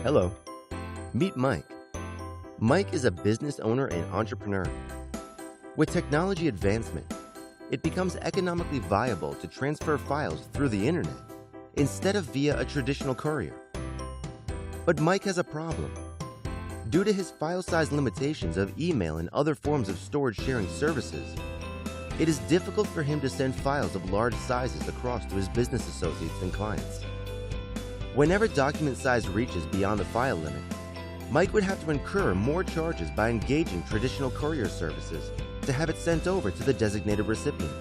Hello, meet Mike. Mike is a business owner and entrepreneur. With technology advancement, it becomes economically viable to transfer files through the internet instead of via a traditional courier. But Mike has a problem. Due to his file size limitations of email and other forms of storage sharing services, it is difficult for him to send files of large sizes across to his business associates and clients. Whenever document size reaches beyond the file limit, Mike would have to incur more charges by engaging traditional courier services to have it sent over to the designated recipient.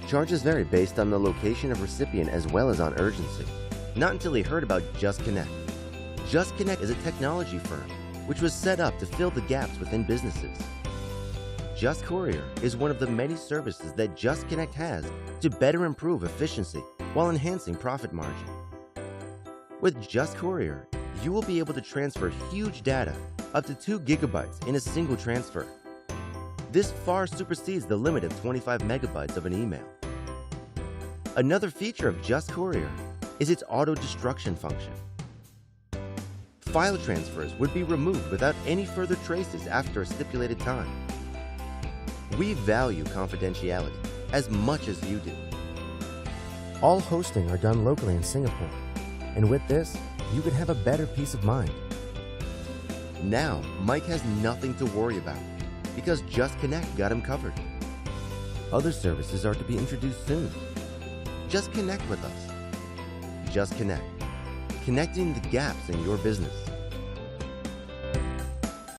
Charges vary based on the location of recipient as well as on urgency. Not until he heard about JusConnect. JusConnect is a technology firm which was set up to fill the gaps within businesses. JusCourier is one of the many services that JusConnect has to better improve efficiency while enhancing profit margin. With JusCourier, you will be able to transfer huge data, up to 2 gigabytes in a single transfer. This far supersedes the limit of 25 megabytes of an email. Another feature of JusCourier is its auto-destruction function. File transfers would be removed without any further traces after a stipulated time. We value confidentiality as much as you do. All hosting are done locally in Singapore. And with this, you could have a better peace of mind. Now, Mike has nothing to worry about because JusConnect got him covered. Other services are to be introduced soon. Just connect with us. JusConnect, connecting the gaps in your business.